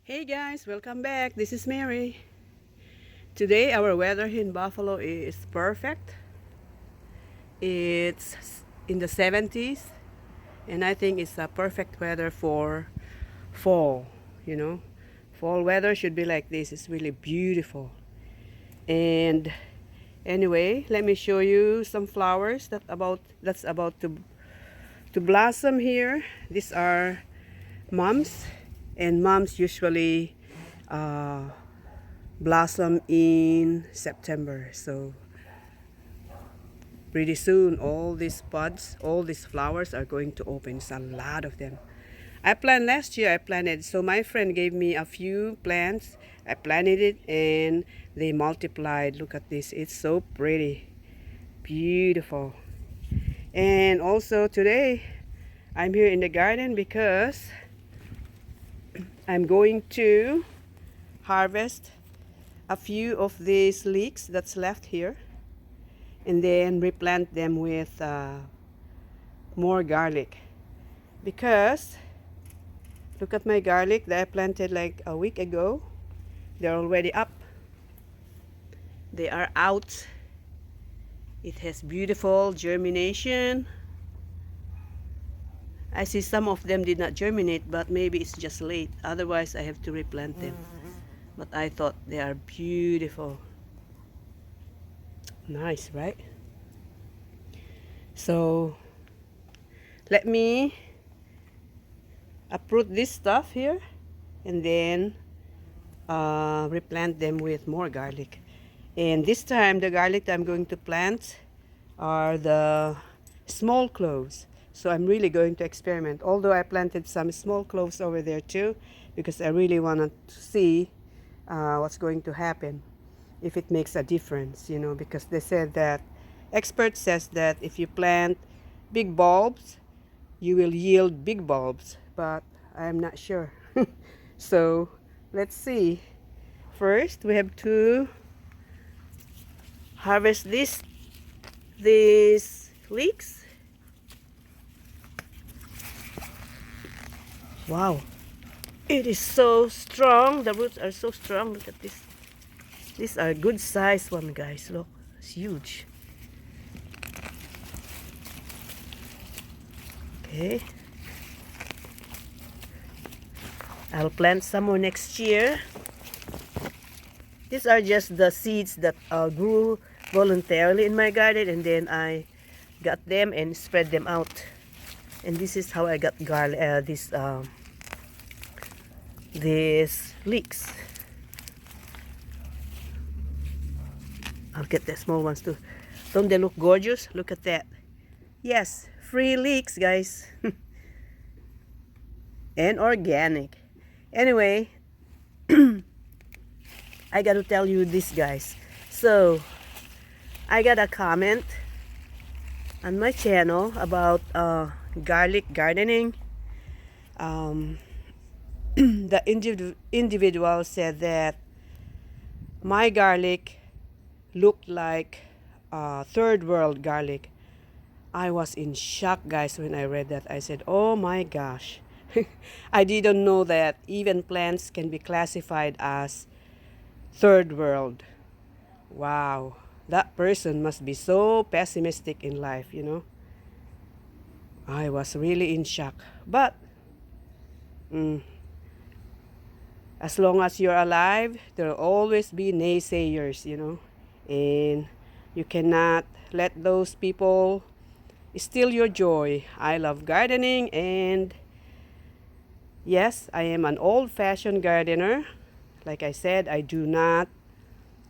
Hey guys, welcome back. This is Mary. Today our weather here in Buffalo is perfect. It's in the 70s and I think it's a perfect weather for fall, you know. Fall weather should be like this. It's really beautiful. And anyway, let me show you some flowers that's about to blossom here. These are mums, and mums usually uh, blossom in September. So pretty soon all these buds, all these flowers are going to open. It's a lot of them. Last year I planted, so my friend gave me a few plants. I planted it and they multiplied. Look at this. It's so pretty. Beautiful. And also today I'm here in the garden because I'm going to harvest a few of these leeks that's left here and then replant them with more garlic, because look at my garlic that I planted like a week ago. They're already up. They are out. It has beautiful germination. I see some of them did not germinate, but maybe it's just late. Otherwise I have to replant them. But I thought they are beautiful. Nice, right? So let me uproot this stuff here and then replant them with more garlic. And this time the garlic that I'm going to plant are the small cloves. So I'm really going to experiment. Although I planted some small cloves over there too, because I really wanted to see what's going to happen, if it makes a difference, you know, because they said that experts says that if you plant big bulbs, you will yield big bulbs, but I'm not sure. So let's see. First, we have to harvest these leeks. Wow, it is so strong. The roots are so strong. Look at this. These are good size one, guys. Look, it's huge. Okay, I'll plant some more next year. These are just the seeds that grew voluntarily in my garden, and then I got them and spread them out. And this is how I got garlic. These leeks. I'll get the small ones too. Don't they look gorgeous? Look at that. Yes, free leeks, guys. And organic. Anyway, I got to tell you this, guys. So I got a comment on my channel about garlic gardening. The individual said that my garlic looked like third world garlic. I was in shock, guys, when I read that. I said, oh my gosh. I didn't know that even plants can be classified as third world. Wow, that person must be so pessimistic in life, you know. I was really in shock. But as long as you're alive, there will always be naysayers, you know. And you cannot let those people steal your joy. I love gardening, and yes, I am an old-fashioned gardener. Like I said, I do not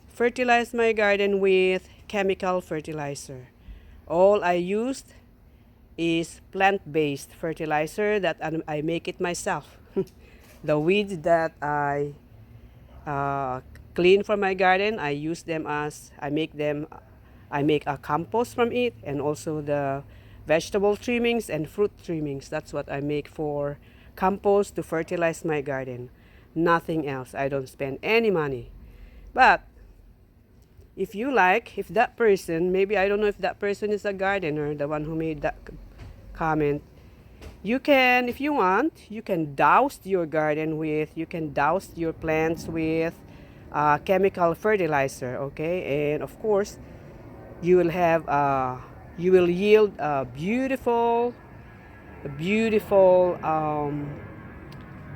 fertilize my garden with chemical fertilizer. All I used is plant-based fertilizer that I make it myself. The weeds that I clean from my garden, I use them as I make a compost from it, and also the vegetable trimmings and fruit trimmings. That's what I make for compost to fertilize my garden. Nothing else. I don't spend any money. But if that person, maybe I don't know if that person is a gardener, the one who made that comment, You can, if you want, you can douse your garden with, you can douse your plants with chemical fertilizer, okay? And of course, you will have, you will yield beautiful,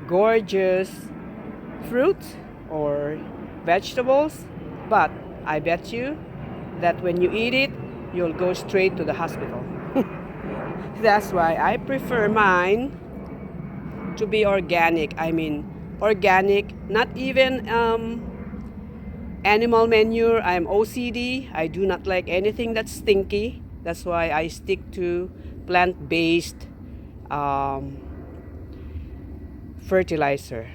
gorgeous fruit or vegetables. But I bet you that when you eat it, you'll go straight to the hospital. That's why I prefer mine to be organic. I mean, organic, not even animal manure. I'm OCD. I do not like anything that's stinky. That's why I stick to plant-based um, fertilizer.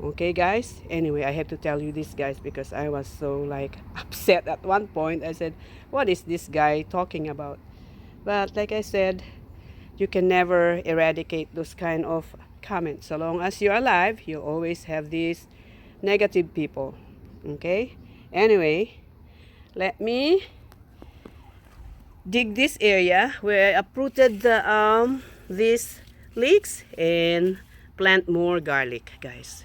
Okay, guys? Anyway, I have to tell you this, guys, because I was so like upset at one point. I said, what is this guy talking about? But like I said, you can never eradicate those kind of comments. So long as you're alive, you always have these negative people. Okay? Anyway, let me dig this area where I uprooted these leeks and plant more garlic, guys.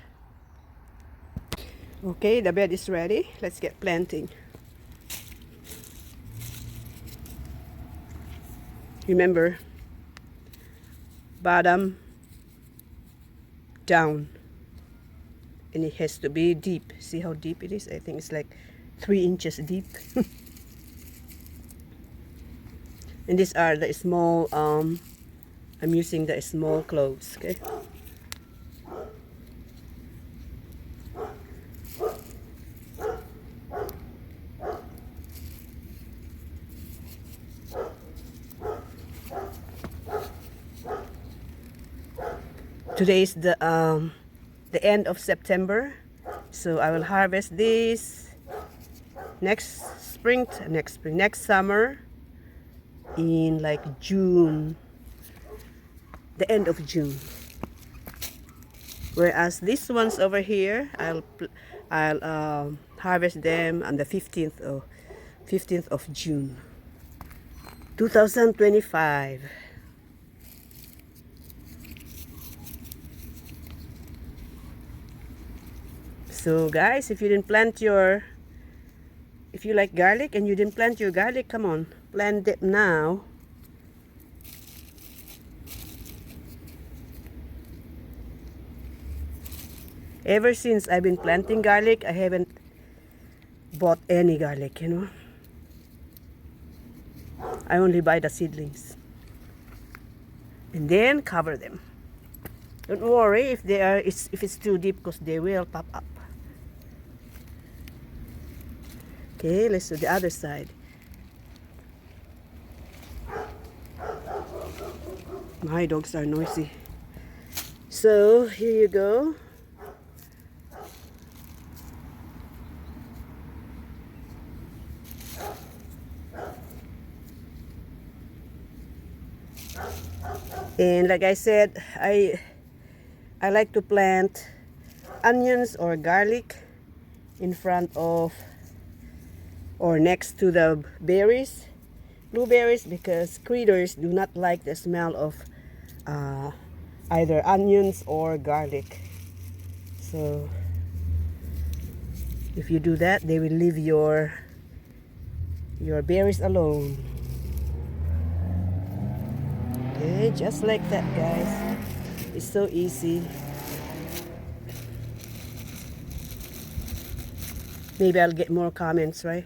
Okay, the bed is ready. Let's get planting. Remember, bottom down, and it has to be deep. See how deep it is? I think it's like 3 inches deep. And these are the small, I'm using the small cloves, okay? Today is the end of September, so I will harvest this next summer in like June, the end of June. Whereas these ones over here, I'll harvest them on the 15th of June, 2025. So guys, if you like garlic and you didn't plant your garlic, come on, plant it now. Ever since I've been planting garlic, I haven't bought any garlic, you know. I only buy the seedlings and then cover them. Don't worry if it's too deep, because they will pop up. Okay, let's do the other side. My dogs are noisy. So here you go. And like I said, I like to plant onions or garlic in front of or next to the blueberries, because critters do not like the smell of either onions or garlic. So if you do that, they will leave your berries alone. Okay, just like that, guys. It's so easy. Maybe I'll get more comments, right?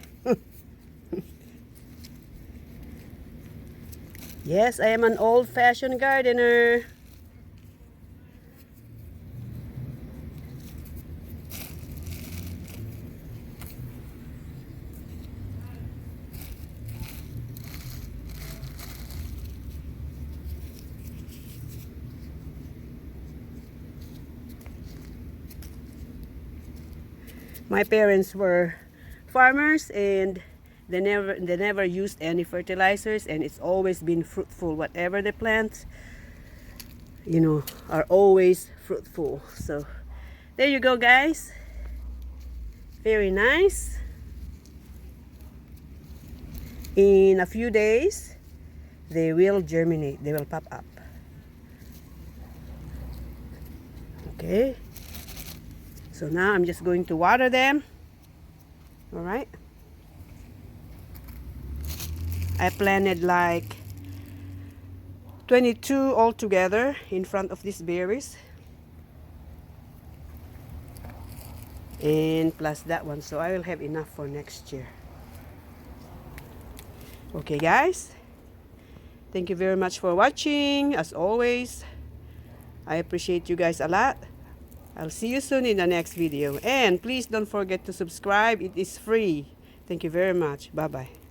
Yes, I am an old-fashioned gardener. My parents were farmers, and they never used any fertilizers, and it's always been fruitful. Whatever they plant, you know, are always fruitful. So there you go, guys. Very nice. In a few days, they will germinate. They will pop up. Okay. So now I'm just going to water them. All right. I planted like 22 altogether in front of these berries. And plus that one, so I will have enough for next year. Okay guys, thank you very much for watching. As always, I appreciate you guys a lot. I'll see you soon in the next video, and please don't forget to subscribe. It is free. Thank you very much. Bye bye.